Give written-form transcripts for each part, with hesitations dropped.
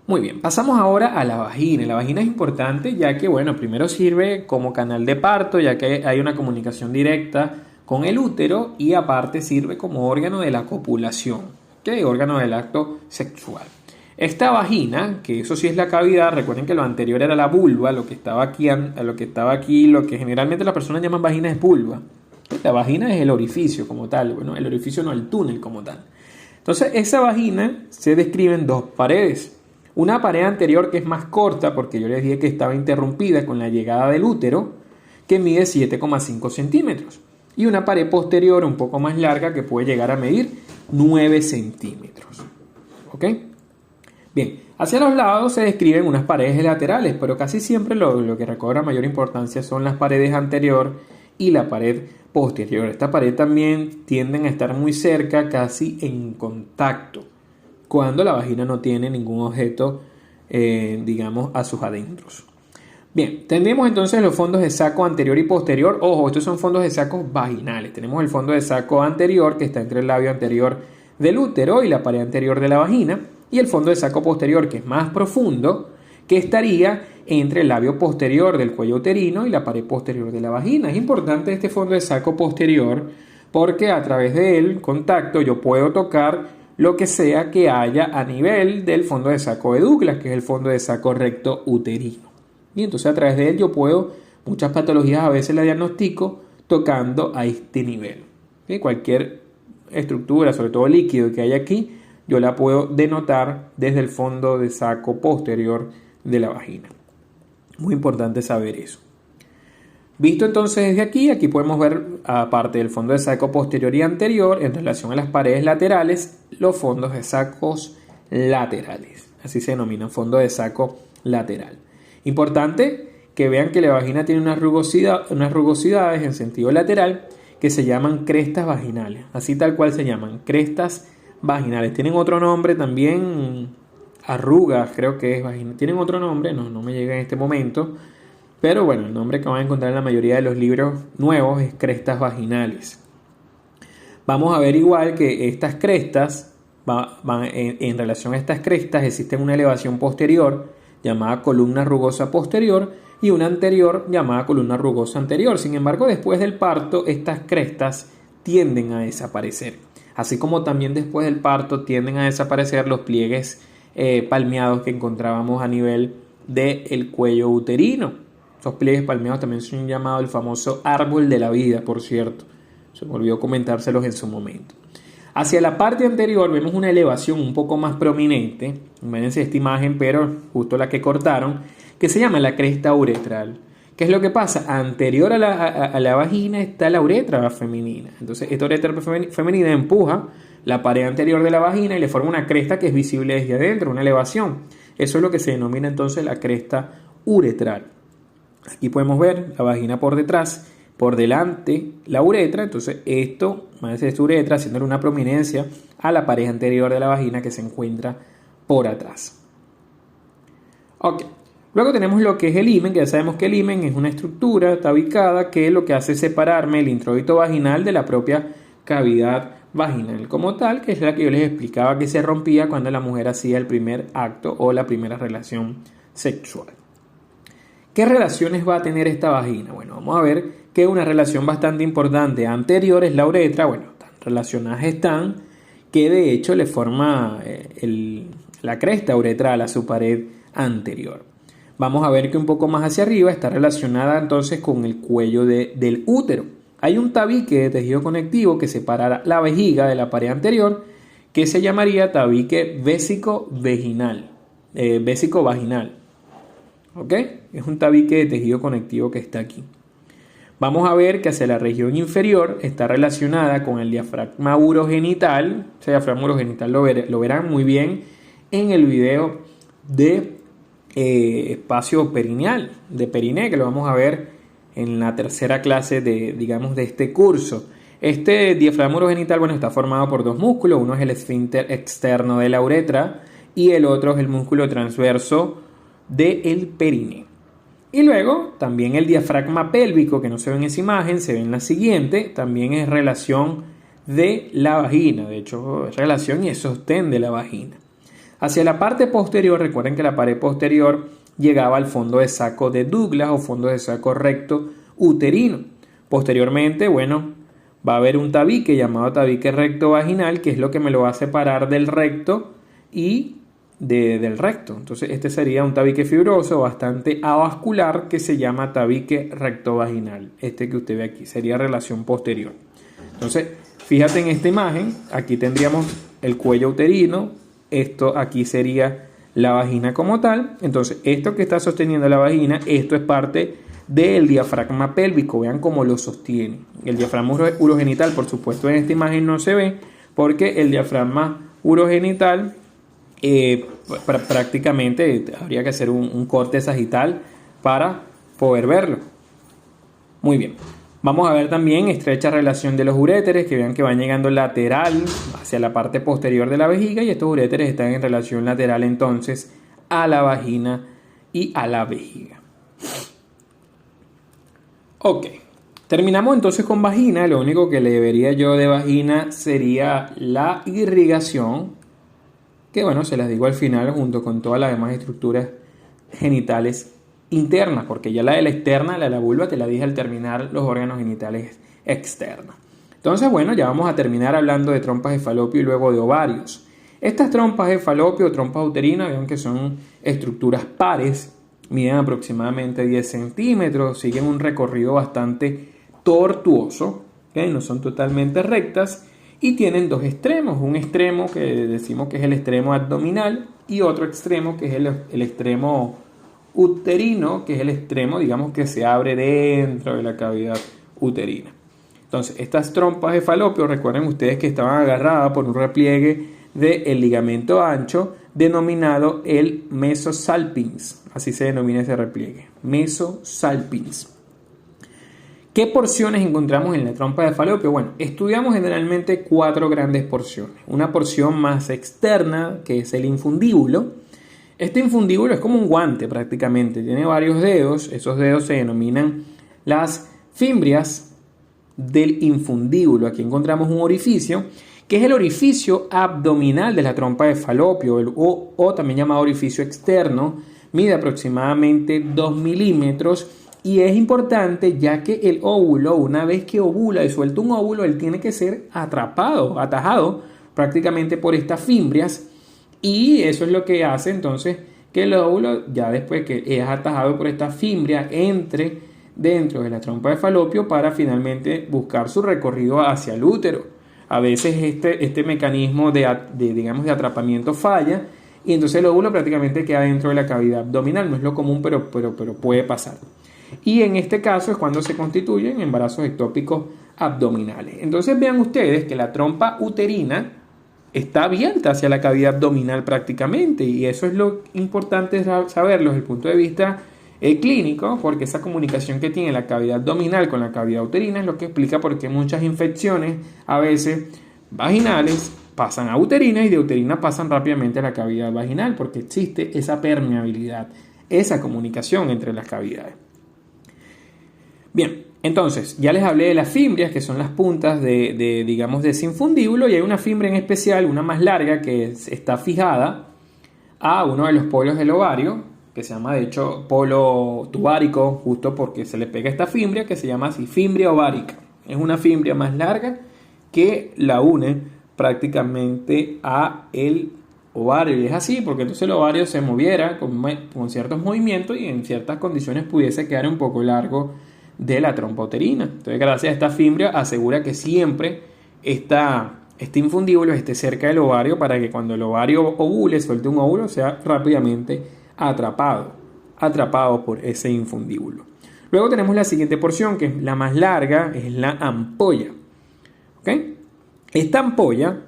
Muy bien, pasamos ahora a la vagina. La vagina es importante ya que, bueno, primero sirve como canal de parto, ya que hay una comunicación directa con el útero y aparte sirve como órgano de la copulación, ¿ok? Órgano del acto sexual. Esta vagina, que eso sí es la cavidad, recuerden que lo anterior era la vulva, lo que estaba aquí, lo que generalmente las personas llaman vagina es vulva. La vagina es el orificio como tal, bueno, el orificio no el túnel como tal. Entonces, esa vagina se describe en dos paredes. Una pared anterior que es más corta, porque yo les dije que estaba interrumpida con la llegada del útero, que mide 7,5 centímetros. Y una pared posterior un poco más larga que puede llegar a medir 9 centímetros. ¿Ok? Bien, hacia los lados se describen unas paredes laterales, pero casi siempre lo que recobra mayor importancia son las paredes anterior y la pared posterior. Esta pared también tienden a estar muy cerca, casi en contacto, cuando la vagina no tiene ningún objeto, digamos, a sus adentros. Bien, tendremos entonces los fondos de saco anterior y posterior. Ojo, estos son fondos de saco vaginales. Tenemos el fondo de saco anterior que está entre el labio anterior del útero y la pared anterior de la vagina, y el fondo de saco posterior, que es más profundo, que estaría entre el labio posterior del cuello uterino y la pared posterior de la vagina. Es importante este fondo de saco posterior porque a través del contacto yo puedo tocar lo que sea que haya a nivel del fondo de saco de Douglas, que es el fondo de saco recto uterino. Y entonces a través de él yo puedo, muchas patologías a veces las diagnostico tocando a este nivel. ¿Sí? Cualquier estructura, sobre todo líquido que haya aquí, yo la puedo denotar desde el fondo de saco posterior de la vagina. Muy importante saber eso. Visto entonces desde aquí podemos ver, aparte del fondo de saco posterior y anterior, en relación a las paredes laterales, los fondos de sacos laterales. Así se denomina fondo de saco lateral. Importante que vean que la vagina tiene unas rugosidades en sentido lateral que se llaman crestas vaginales. Así tal cual se llaman, crestas vaginales. Tienen otro nombre también, arrugas, creo que es vagina. Tienen otro nombre, no me llega en este momento. Pero bueno, el nombre que van a encontrar en la mayoría de los libros nuevos es crestas vaginales. Vamos a ver igual que estas crestas, en relación a estas crestas existe una elevación posterior llamada columna rugosa posterior y una anterior llamada columna rugosa anterior. Sin embargo, después del parto, estas crestas tienden a desaparecer. Así como también después del parto tienden a desaparecer los pliegues palmeados que encontrábamos a nivel del cuello uterino. Esos pliegues palmeados también son llamados el famoso árbol de la vida, por cierto. Se me olvidó comentárselos en su momento. Hacia la parte anterior vemos una elevación un poco más prominente. Imagínense esta imagen, pero justo la que cortaron, que se llama la cresta uretral. ¿Qué es lo que pasa? Anterior a la vagina está la uretra femenina. Entonces, esta uretra femenina empuja la pared anterior de la vagina y le forma una cresta que es visible desde adentro, una elevación. Eso es lo que se denomina entonces la cresta uretral. Aquí podemos ver la vagina por detrás, por delante la uretra. Entonces esto, esta uretra, haciéndole una prominencia a la pared anterior de la vagina que se encuentra por atrás. Ok. Luego tenemos lo que es el himen, que ya sabemos que el himen es una estructura tabicada que lo que hace es separarme el introito vaginal de la propia cavidad vaginal como tal, que es la que yo les explicaba que se rompía cuando la mujer hacía el primer acto o la primera relación sexual. ¿Qué relaciones va a tener esta vagina? Bueno, vamos a ver que una relación bastante importante anterior es la uretra. Bueno, tan relacionadas están que de hecho le forma la cresta uretral a su pared anterior. Vamos a ver que un poco más hacia arriba está relacionada entonces con el cuello del útero. Hay un tabique de tejido conectivo que separa la vejiga de la pared anterior, que se llamaría tabique vésico-vaginal. ¿Ok? Es un tabique de tejido conectivo que está aquí. Vamos a ver que hacia la región inferior está relacionada con el diafragma urogenital. Ese diafragma urogenital lo verán muy bien en el video de espacio perineal, de periné, que lo vamos a ver en la tercera clase de este curso. Este diafragma urogenital, bueno, está formado por dos músculos. Uno es el esfínter externo de la uretra y el otro es el músculo transverso del periné. Y luego también el diafragma pélvico, que no se ve en esa imagen, se ve en la siguiente, también es relación de la vagina, de hecho es relación y es sostén de la vagina. Hacia la parte posterior, recuerden que la pared posterior llegaba al fondo de saco de Douglas o fondo de saco recto uterino. Posteriormente, bueno, va a haber un tabique llamado tabique recto vaginal, que es lo que me lo va a separar del recto y del recto. Entonces este sería un tabique fibroso bastante avascular que se llama tabique recto vaginal. Este que usted ve aquí sería relación posterior. Entonces fíjate en esta imagen, aquí tendríamos el cuello uterino, esto aquí sería la vagina como tal. Entonces esto que está sosteniendo la vagina, esto es parte del diafragma pélvico. Vean cómo lo sostiene. El diafragma urogenital, por supuesto, en esta imagen no se ve porque el diafragma urogenital prácticamente habría que hacer un corte sagital para poder verlo. Muy bien. Vamos a ver también estrecha relación de los uréteres, que vean que van llegando lateral hacia la parte posterior de la vejiga, y estos uréteres están en relación lateral entonces a la vagina y a la vejiga. Ok, terminamos entonces con vagina. Lo único que le vería yo de vagina sería la irrigación, que bueno, se las digo al final junto con todas las demás estructuras genitales internas, porque ya la de la externa, la de la vulva, te la dije al terminar los órganos genitales externos. Entonces, bueno, ya vamos a terminar hablando de trompas de falopio y luego de ovarios. Estas trompas de falopio o trompas uterinas, vean que son estructuras pares, miden aproximadamente 10 centímetros, siguen un recorrido bastante tortuoso, ¿okay? No son totalmente rectas y tienen dos extremos, un extremo que decimos que es el extremo abdominal y otro extremo que es el extremo uterino, que es el extremo, digamos, que se abre dentro de la cavidad uterina. Entonces, estas trompas de falopio, recuerden ustedes que estaban agarradas por un repliegue del ligamento ancho denominado el mesosalpinx, así se denomina ese repliegue, mesosalpinx. ¿Qué porciones encontramos en la trompa de falopio? Bueno, estudiamos generalmente 4 grandes porciones. Una porción más externa, que es el infundíbulo. Este infundíbulo es como un guante prácticamente, tiene varios dedos, esos dedos se denominan las fimbrias del infundíbulo. Aquí encontramos un orificio, que es el orificio abdominal de la trompa de falopio, o también llamado orificio externo, mide aproximadamente 2 milímetros y es importante ya que el óvulo, una vez que ovula y suelta un óvulo, él tiene que ser atrapado, atajado prácticamente por estas fimbrias, y eso es lo que hace entonces que el óvulo, ya después que es atajado por esta fimbria, entre dentro de la trompa de falopio para finalmente buscar su recorrido hacia el útero. A veces este mecanismo de atrapamiento falla y entonces el óvulo prácticamente queda dentro de la cavidad abdominal. No es lo común, pero puede pasar. Y en este caso es cuando se constituyen embarazos ectópicos abdominales. Entonces vean ustedes que la trompa uterina está abierta hacia la cavidad abdominal prácticamente, y eso es lo importante saberlo desde el punto de vista clínico, porque esa comunicación que tiene la cavidad abdominal con la cavidad uterina es lo que explica por qué muchas infecciones, a veces vaginales, pasan a uterina y de uterina pasan rápidamente a la cavidad vaginal, porque existe esa permeabilidad, esa comunicación entre las cavidades. Bien, entonces ya les hablé de las fimbrias, que son las puntas de ese infundíbulo, y hay una fimbria en especial, una más larga, que está fijada a uno de los polos del ovario, que se llama de hecho polo tubárico, justo porque se le pega esta fimbria, que se llama así fimbria ovárica. Es una fimbria más larga que la une prácticamente a el ovario, y es así porque entonces el ovario se moviera con ciertos movimientos y en ciertas condiciones pudiese quedar un poco largo de la trompa uterina. Entonces, gracias a esta fimbria asegura que siempre este infundíbulo esté cerca del ovario para que cuando el ovario ovule, suelte un óvulo, sea rápidamente atrapado por ese infundíbulo. Luego tenemos la siguiente porción, que es la más larga, es la ampolla. ¿Okay? Esta ampolla,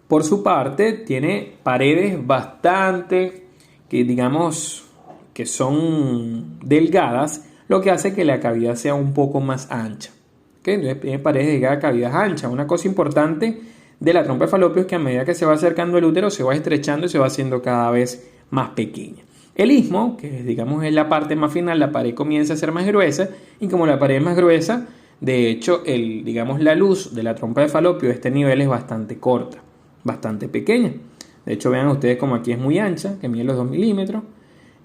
por su parte, tiene paredes bastante, que son delgadas, lo que hace que la cavidad sea un poco más ancha. ¿Okay? Entonces tiene paredes delgadas, cavidad ancha. Una cosa importante de la trompa de falopio es que a medida que se va acercando el útero, se va estrechando y se va haciendo cada vez más pequeña. El istmo, que es la parte más final, la pared comienza a ser más gruesa, y como la pared es más gruesa, de hecho, la luz de la trompa de falopio de este nivel es bastante corta, bastante pequeña. De hecho, vean ustedes como aquí es muy ancha, que mide los 2 milímetros.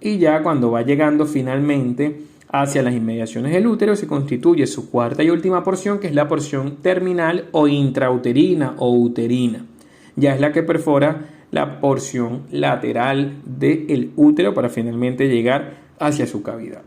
Y ya cuando va llegando finalmente hacia las inmediaciones del útero, se constituye su cuarta y última porción, que es la porción terminal o intrauterina o uterina. Ya es la que perfora la porción lateral del útero para finalmente llegar hacia su cavidad.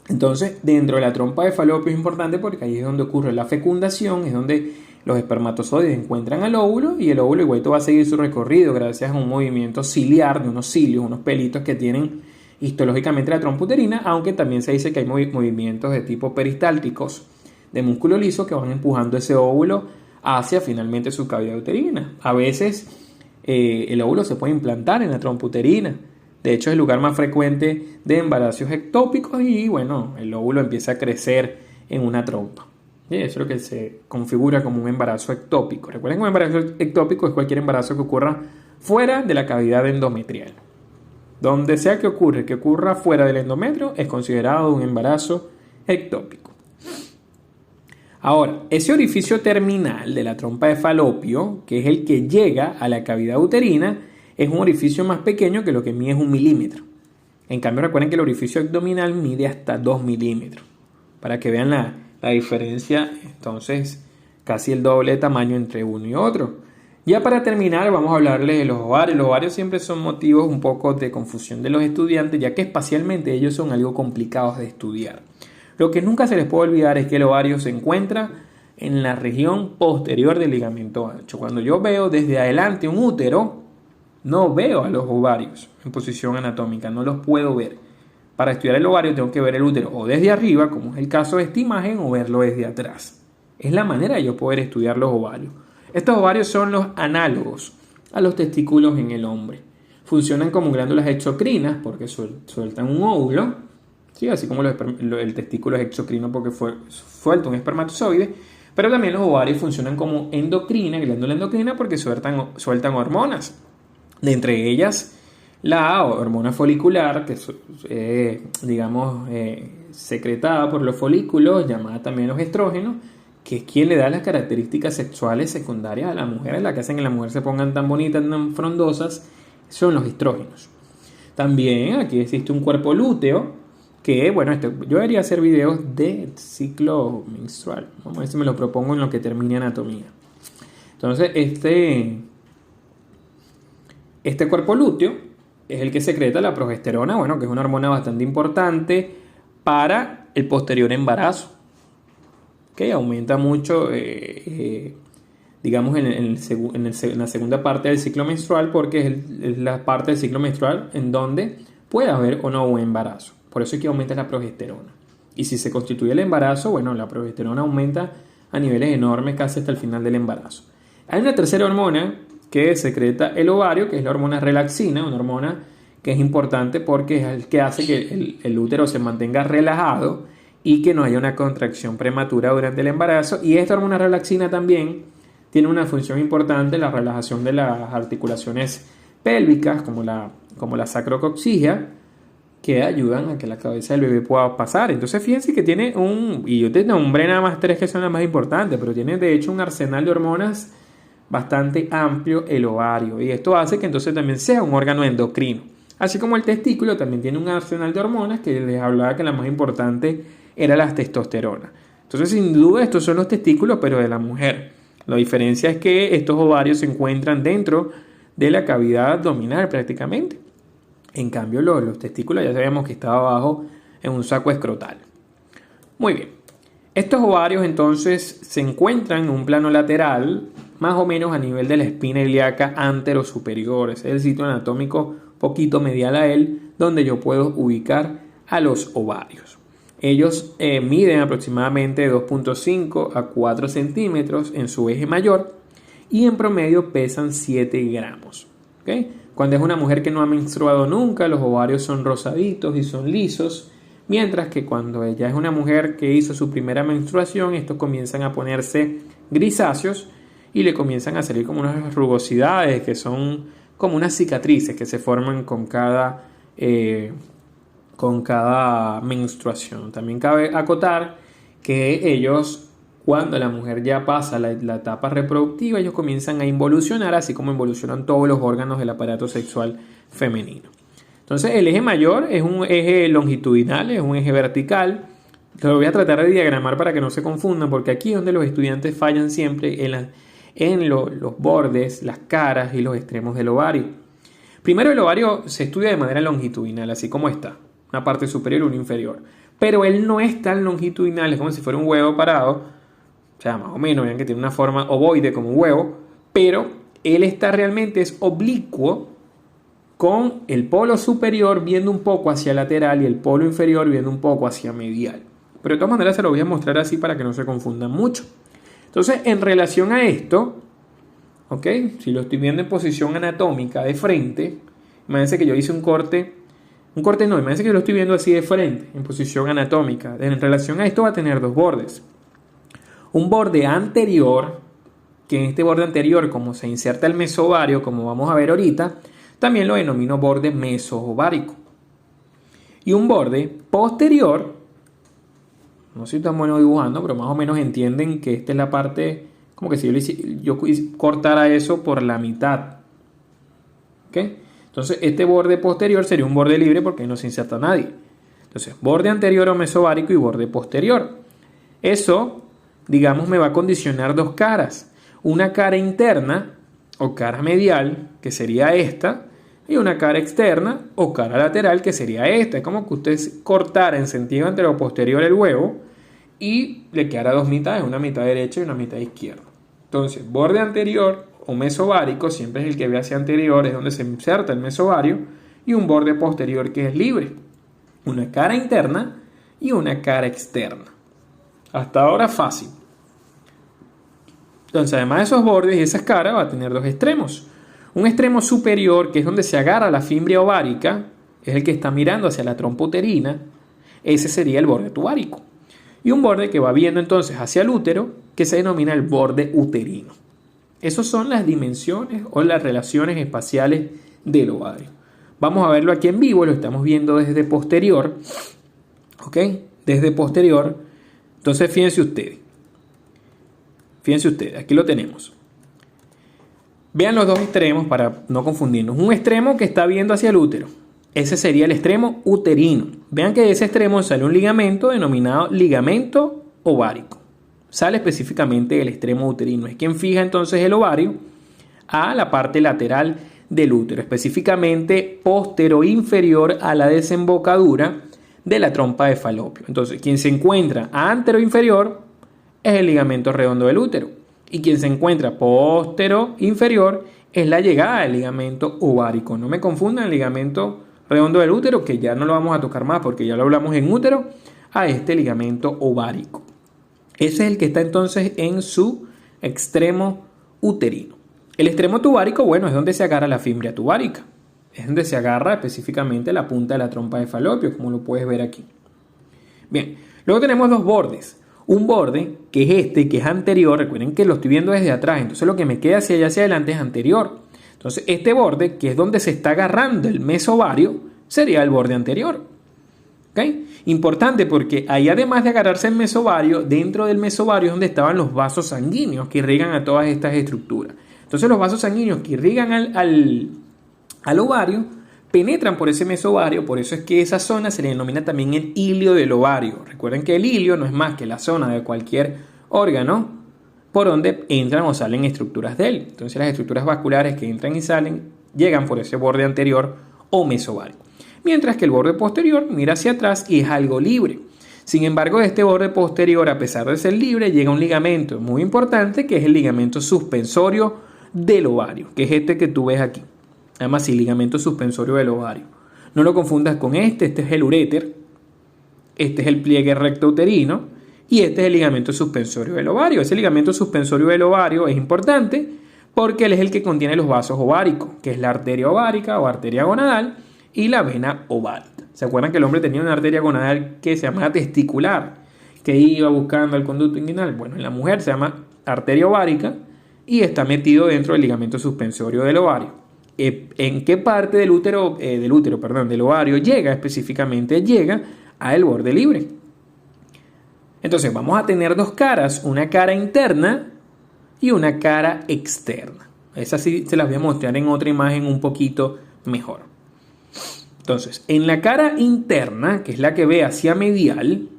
Entonces, dentro de la trompa de falopio es importante porque ahí es donde ocurre la fecundación, es donde los espermatozoides encuentran al óvulo y el óvulo igual va a seguir su recorrido gracias a un movimiento ciliar de unos cilios, unos pelitos que tienen histológicamente la trompa uterina, aunque también se dice que hay movimientos de tipo peristálticos de músculo liso que van empujando ese óvulo hacia finalmente su cavidad uterina. A veces el óvulo se puede implantar en la trompa uterina. De hecho, es el lugar más frecuente de embarazos ectópicos y bueno, el óvulo empieza a crecer en una trompa. Y eso es lo que se configura como un embarazo ectópico. Recuerden que un embarazo ectópico es cualquier embarazo que ocurra fuera de la cavidad endometrial. Donde sea que ocurra fuera del endometrio, es considerado un embarazo ectópico. Ahora, ese orificio terminal de la trompa de falopio, que es el que llega a la cavidad uterina, es un orificio más pequeño que lo que mide es 1 milímetro. En cambio, recuerden que el orificio abdominal mide hasta 2 milímetros. Para que vean la diferencia, entonces, casi el doble de tamaño entre uno y otro. Ya para terminar, vamos a hablarles de los ovarios. Los ovarios siempre son motivos un poco de confusión de los estudiantes, ya que espacialmente ellos son algo complicados de estudiar. Lo que nunca se les puede olvidar es que el ovario se encuentra en la región posterior del ligamento ancho. Cuando yo veo desde adelante un útero, no veo a los ovarios en posición anatómica, no los puedo ver. Para estudiar el ovario tengo que ver el útero o desde arriba, como es el caso de esta imagen, o verlo desde atrás. Es la manera de yo poder estudiar los ovarios. Estos ovarios son los análogos a los testículos en el hombre. Funcionan como glándulas exocrinas porque sueltan un óvulo, ¿sí? Así como el testículo es exocrino porque suelta un espermatozoide, pero también los ovarios funcionan como glándula endocrina porque sueltan hormonas. De entre ellas, la hormona folicular, que es, secretada por los folículos, llamada también los estrógenos, que es quien le da las características sexuales secundarias a la mujer, la que hacen que la mujer se pongan tan bonitas, tan frondosas, son los estrógenos. También aquí existe un cuerpo lúteo, que bueno, yo debería hacer videos de ciclo menstrual. Vamos a ver si me lo propongo en lo que termine anatomía. Entonces, este cuerpo lúteo es el que secreta la progesterona, bueno, que es una hormona bastante importante para el posterior embarazo, que aumenta mucho, digamos, en la segunda parte del ciclo menstrual, porque es la parte del ciclo menstrual en donde puede haber o no un embarazo. Por eso es que aumenta la progesterona. Y si se constituye el embarazo, bueno, la progesterona aumenta a niveles enormes casi hasta el final del embarazo. Hay una tercera hormona que secreta el ovario, que es la hormona relaxina, una hormona que es importante porque es el que hace que el útero se mantenga relajado y que no haya una contracción prematura durante el embarazo. Y esta hormona relaxina también tiene una función importante en la relajación de las articulaciones pélvicas, como la sacrocoxigia, que ayudan a que la cabeza del bebé pueda pasar. Entonces fíjense que tiene y yo te nombré nada más 3 que son las más importantes, pero tiene de hecho un arsenal de hormonas bastante amplio el ovario, y esto hace que entonces también sea un órgano endocrino. Así como el testículo también tiene un arsenal de hormonas, que les hablaba que la más importante era la testosterona. Entonces, sin duda, estos son los testículos, pero de la mujer. La diferencia es que estos ovarios se encuentran dentro de la cavidad abdominal prácticamente. En cambio, los testículos ya sabíamos que estaba abajo en un saco escrotal. Muy bien. Estos ovarios entonces se encuentran en un plano lateral, más o menos a nivel de la espina ilíaca anterosuperior. Ese es el sitio anatómico poquito medial a él, donde yo puedo ubicar a los ovarios. Ellos miden aproximadamente 2.5 a 4 centímetros en su eje mayor y en promedio pesan 7 gramos. ¿Okay? Cuando es una mujer que no ha menstruado nunca, los ovarios son rosaditos y son lisos, mientras que cuando ella es una mujer que hizo su primera menstruación, estos comienzan a ponerse grisáceos y le comienzan a salir como unas rugosidades que son como unas cicatrices que se forman con cada menstruación. También cabe acotar que ellos, Cuando la mujer ya pasa la etapa reproductiva, ellos comienzan a involucionar, así como involucionan todos los órganos del aparato sexual femenino. Entonces, el eje mayor es un eje longitudinal, es un eje vertical. Lo voy a tratar de diagramar para que no se confundan, porque aquí es donde los estudiantes fallan siempre en los bordes, las caras y los extremos del ovario. Primero, el ovario se estudia de manera longitudinal, así como está, una parte superior y una inferior. Pero él no es tan longitudinal, es como si fuera un huevo parado, o sea, más o menos, vean que tiene una forma ovoide como un huevo, pero él está realmente es oblicuo, con el polo superior viendo un poco hacia lateral y el polo inferior viendo un poco hacia medial. Pero de todas maneras se lo voy a mostrar así para que no se confundan mucho. Entonces, en relación a esto, ¿ok? Si lo estoy viendo en posición anatómica de frente, imagínense que yo hice un corte no, imagínense que yo lo estoy viendo así de frente, en posición anatómica. En relación a esto va a tener dos bordes. Un borde anterior, que en este borde anterior, como se inserta el mesovario, como vamos a ver ahorita, también lo denomino borde mesoovárico. Y un borde posterior, no soy tan bueno dibujando, pero más o menos entienden que esta es la parte, como que si yo cortara eso por la mitad. ¿Ok? Entonces, este borde posterior sería un borde libre porque no se inserta nadie. Entonces, borde anterior o mesovárico y borde posterior. Eso, digamos, me va a condicionar dos caras. Una cara interna o cara medial, que sería esta, y una cara externa o cara lateral, que sería esta. Es como que usted cortara en sentido antero posterior el huevo y le quedara dos mitades, una mitad derecha y una mitad izquierda. Entonces, borde anterior o mesovárico siempre es el que ve hacia anterior, es donde se inserta el mesovario, y un borde posterior que es libre. Una cara interna y una cara externa. Hasta ahora fácil. Entonces, además de esos bordes y esas caras, va a tener dos extremos. Un extremo superior, que es donde se agarra la fimbria ovárica, es el que está mirando hacia la trompa uterina. Ese sería el borde tuvárico. Y un borde que va viendo entonces hacia el útero, que se denomina el borde uterino. Esas son las dimensiones o las relaciones espaciales del ovario. Vamos a verlo aquí en vivo, lo estamos viendo desde posterior. ¿Ok? Desde posterior. Entonces, fíjense ustedes, aquí lo tenemos. Vean los dos extremos para no confundirnos. Un extremo que está viendo hacia el útero. Ese sería el extremo uterino. Vean que de ese extremo sale un ligamento denominado ligamento ovárico. Sale específicamente del extremo uterino. Es quien fija entonces el ovario a la parte lateral del útero, específicamente postero-inferior a la desembocadura de la trompa de falopio. Entonces, quien se encuentra antero-inferior es el ligamento redondo del útero. Y quien se encuentra postero-inferior es la llegada del ligamento ovárico. No me confundan el ligamento redondo del útero, que ya no lo vamos a tocar más porque ya lo hablamos en útero, a este ligamento ovárico. Ese es el que está entonces en su extremo uterino. El extremo tuvárico, bueno, es donde se agarra la fimbria tuvárica. Es donde se agarra específicamente la punta de la trompa de falopio, como lo puedes ver aquí. Bien, luego tenemos dos bordes. Un borde, que es este, que es anterior, recuerden que lo estoy viendo desde atrás, entonces lo que me queda hacia allá hacia adelante es anterior. Entonces este borde, que es donde se está agarrando el mesovario, sería el borde anterior. ¿Okay? Importante porque ahí, además de agarrarse el mesovario, dentro del mesovario es donde estaban los vasos sanguíneos que irrigan a todas estas estructuras. Entonces los vasos sanguíneos que irrigan al ovario penetran por ese mesovario, por eso es que esa zona se le denomina también el hilio del ovario. Recuerden que el hilio no es más que la zona de cualquier órgano por donde entran o salen estructuras de él. Entonces las estructuras vasculares que entran y salen llegan por ese borde anterior o mesovario. Mientras que el borde posterior mira hacia atrás y es algo libre. Sin embargo, de este borde posterior, a pesar de ser libre, llega un ligamento muy importante, que es el ligamento suspensorio del ovario, que es este que tú ves aquí. Además, sí, ligamento suspensorio del ovario. No lo confundas con este es el uréter, este es el pliegue recto uterino y este es el ligamento suspensorio del ovario. Ese ligamento suspensorio del ovario es importante porque él es el que contiene los vasos ováricos, que es la arteria ovárica o arteria gonadal y la vena ovárica. ¿Se acuerdan que el hombre tenía una arteria gonadal que se llama testicular, que iba buscando el conducto inguinal? Bueno, en la mujer se llama arteria ovárica y está metido dentro del ligamento suspensorio del ovario. ¿En qué parte del ovario llega? Específicamente llega al borde libre. Entonces vamos a tener dos caras, una cara interna y una cara externa. Esas sí se las voy a mostrar en otra imagen un poquito mejor. Entonces, en la cara interna, que es la que ve hacia medial,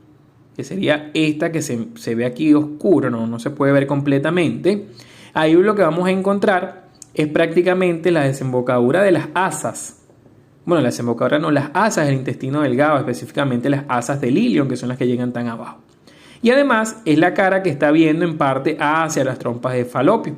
que sería esta que se ve aquí oscuro, no se puede ver completamente, ahí lo que vamos a encontrar es prácticamente la desembocadura de las asas. Bueno, la desembocadura no, las asas del intestino delgado, específicamente las asas del ilion, que son las que llegan tan abajo. Y además es la cara que está viendo en parte hacia las trompas de falopio.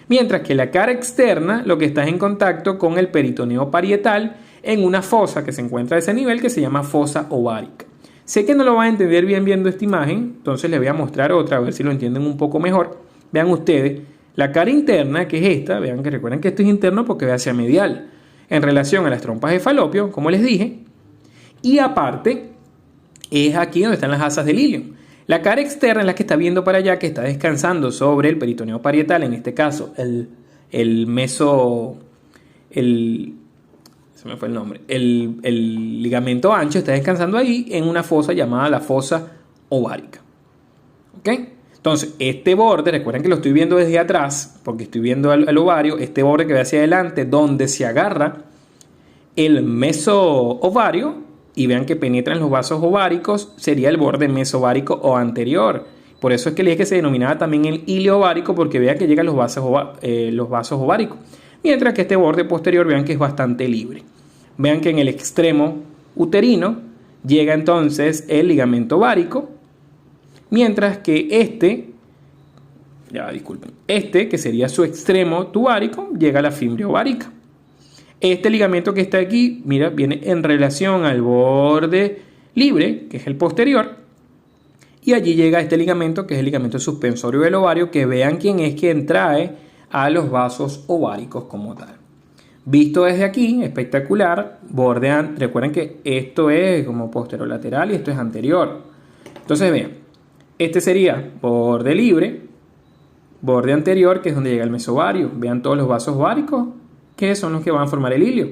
Mientras que la cara externa lo que está es en contacto con el peritoneo parietal en una fosa que se encuentra a ese nivel que se llama fosa ovárica. Sé que no lo van a entender bien viendo esta imagen, entonces les voy a mostrar otra a ver si lo entienden un poco mejor. Vean ustedes, la cara interna, que es esta, vean que recuerden que esto es interno porque ve hacia medial, en relación a las trompas de falopio, como les dije, y aparte es aquí donde están las asas del ilion. La cara externa es la que está viendo para allá, que está descansando sobre el peritoneo parietal, en este caso el ligamento ancho está descansando ahí en una fosa llamada la fosa ovárica. ¿Ok? Entonces, este borde, recuerden que lo estoy viendo desde atrás, porque estoy viendo al ovario, este borde que ve hacia adelante, donde se agarra el mesoovario, y vean que penetra en los vasos ováricos, sería el borde mesovárico o anterior. Por eso es que le dije que se denominaba también el ilio ovárico, porque vean que llegan los vasos ováricos. Mientras que este borde posterior, vean que es bastante libre. Vean que en el extremo uterino llega entonces el ligamento ovárico, mientras que este, que sería su extremo tubárico, llega a la fimbre ovárica. Este ligamento que está aquí, mira, viene en relación al borde libre, que es el posterior, y allí llega este ligamento, que es el ligamento suspensorio del ovario, que vean quién es quien trae a los vasos ováricos como tal. Visto desde aquí, espectacular, recuerden que esto es como posterolateral y esto es anterior. Entonces vean, este sería borde libre, borde anterior, que es donde llega el mesovario. Vean todos los vasos ováricos, que son los que van a formar el ilio.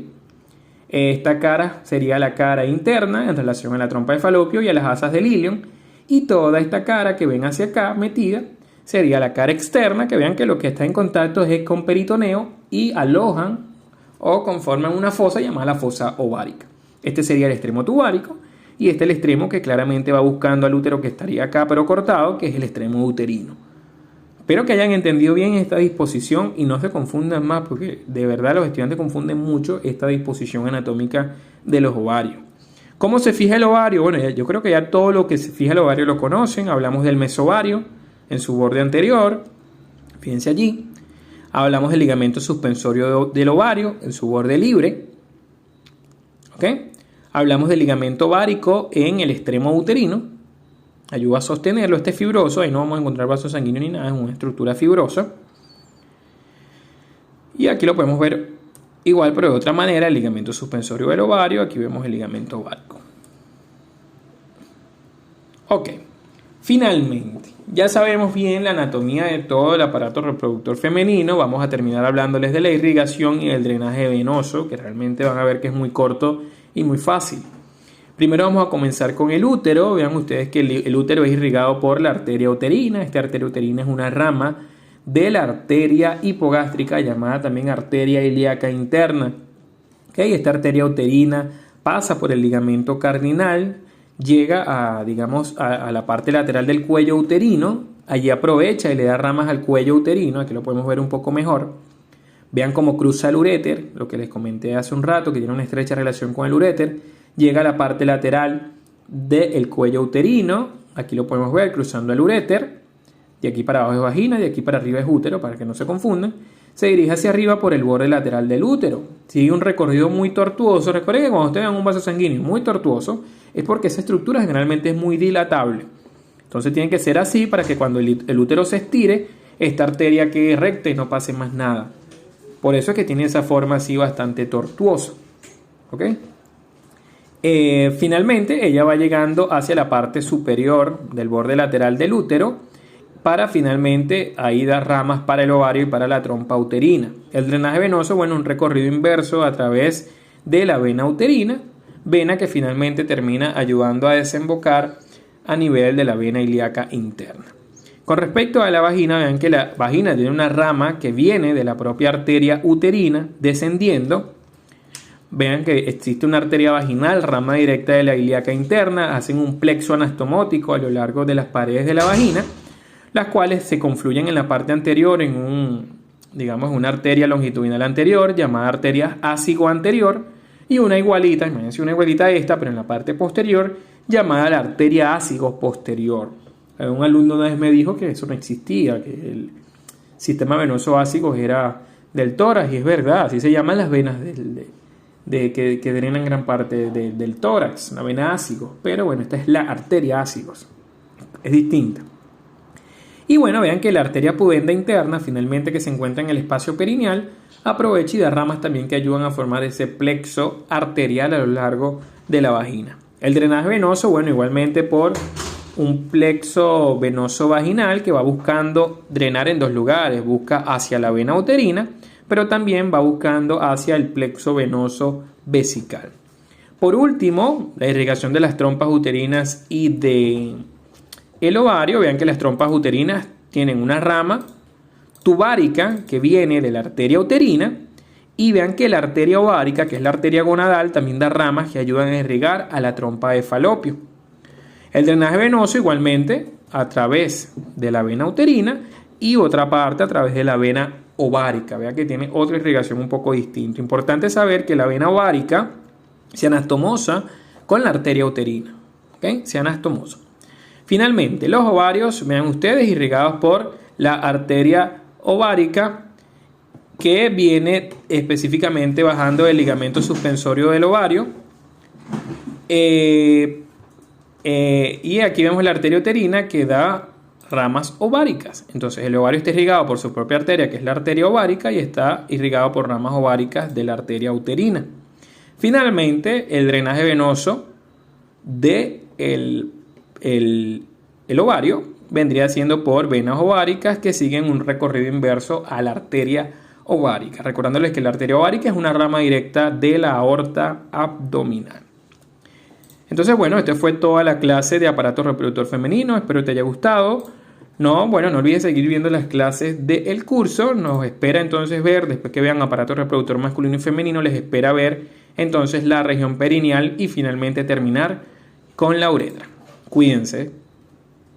Esta cara sería la cara interna en relación a la trompa de falopio y a las asas del ilion. Y toda esta cara que ven hacia acá metida sería la cara externa, que vean que lo que está en contacto es con peritoneo y alojan o conforman una fosa llamada la fosa ovárica. Este sería el extremo tubárico y este es el extremo que claramente va buscando al útero, que estaría acá pero cortado, que es el extremo uterino. Espero que hayan entendido bien esta disposición y no se confundan más, porque de verdad los estudiantes confunden mucho esta disposición anatómica de los ovarios. ¿Cómo se fija el ovario? Bueno, yo creo que ya todo lo que se fija el ovario lo conocen. Hablamos del mesovario en su borde anterior, fíjense allí. Hablamos del ligamento suspensorio del ovario en su borde libre. ¿Ok? Hablamos del ligamento ovárico en el extremo uterino. Ayuda a sostenerlo, este es fibroso, ahí no vamos a encontrar vasos sanguíneos ni nada, es una estructura fibrosa. Y aquí lo podemos ver igual, pero de otra manera, el ligamento suspensorio del ovario, aquí vemos el ligamento ovárico. Ok, finalmente, ya sabemos bien la anatomía de todo el aparato reproductor femenino. Vamos a terminar hablándoles de la irrigación y del drenaje venoso, que realmente van a ver que es muy corto y muy fácil. Primero vamos a comenzar con el útero. Vean ustedes que el útero es irrigado por la arteria uterina. Esta arteria uterina es una rama de la arteria hipogástrica, llamada también arteria ilíaca interna. ¿Okay? Esta arteria uterina pasa por el ligamento cardinal, llega a la parte lateral del cuello uterino. Allí aprovecha y le da ramas al cuello uterino. Aquí lo podemos ver un poco mejor. Vean cómo cruza el uréter, lo que les comenté hace un rato, que tiene una estrecha relación con el uréter. Llega a la parte lateral del cuello uterino, aquí lo podemos ver cruzando el uréter, de aquí para abajo es vagina, de aquí para arriba es útero, para que no se confundan. Se dirige hacia arriba por el borde lateral del útero. Sigue un recorrido muy tortuoso. Recuerden que cuando ustedes vean un vaso sanguíneo muy tortuoso, es porque esa estructura generalmente es muy dilatable. Entonces tiene que ser así para que cuando el útero se estire, esta arteria quede recta y no pase más nada. Por eso es que tiene esa forma así bastante tortuosa. ¿Ok? Finalmente ella va llegando hacia la parte superior del borde lateral del útero para finalmente ahí dar ramas para el ovario y para la trompa uterina. El drenaje venoso, bueno, un recorrido inverso a través de la vena uterina, vena que finalmente termina ayudando a desembocar a nivel de la vena ilíaca interna. Con respecto a la vagina, vean que la vagina tiene una rama que viene de la propia arteria uterina descendiendo. Vean que existe una arteria vaginal, rama directa de la ilíaca interna, hacen un plexo anastomótico a lo largo de las paredes de la vagina, las cuales se confluyen en la parte anterior en una arteria longitudinal anterior llamada arteria ácigo anterior y una igualita, imagínense una igualita a esta, pero en la parte posterior llamada la arteria ácigo posterior. Un alumno una vez me dijo que eso no existía, que el sistema venoso ácigo era del tórax, y es verdad, así se llaman las venas que drenan gran parte del tórax, la vena ácigo, pero bueno, esta es la arteria ácigos, es distinta. Y bueno, vean que la arteria pudenda interna, finalmente, que se encuentra en el espacio perineal, aprovecha y da ramas también que ayudan a formar ese plexo arterial a lo largo de la vagina. El drenaje venoso, bueno, igualmente por un plexo venoso vaginal que va buscando drenar en dos lugares, busca hacia la vena uterina, pero también va buscando hacia el plexo venoso vesical. Por último, la irrigación de las trompas uterinas y del ovario. Vean que las trompas uterinas tienen una rama tubárica que viene de la arteria uterina, y vean que la arteria ovárica, que es la arteria gonadal, también da ramas que ayudan a irrigar a la trompa de Falopio. El drenaje venoso igualmente a través de la vena uterina y otra parte a través de la vena ovárica. Vean que tiene otra irrigación un poco distinta. Importante saber que la vena ovárica se anastomosa con la arteria uterina. ¿Okay? Se anastomosa. Finalmente, los ovarios, vean ustedes, irrigados por la arteria ovárica que viene específicamente bajando el ligamento suspensorio del ovario. Y aquí vemos la arteria uterina que da ramas ováricas. Entonces el ovario está irrigado por su propia arteria, que es la arteria ovárica, y está irrigado por ramas ováricas de la arteria uterina. Finalmente, el drenaje venoso del el ovario vendría siendo por venas ováricas que siguen un recorrido inverso a la arteria ovárica. Recordándoles que la arteria ovárica es una rama directa de la aorta abdominal. Entonces, bueno, esta fue toda la clase de aparato reproductor femenino. Espero te haya gustado. No olvides seguir viendo las clases del curso. Nos espera entonces ver, después que vean aparato reproductor masculino y femenino, les espera ver entonces la región perineal y finalmente terminar con la uretra. Cuídense.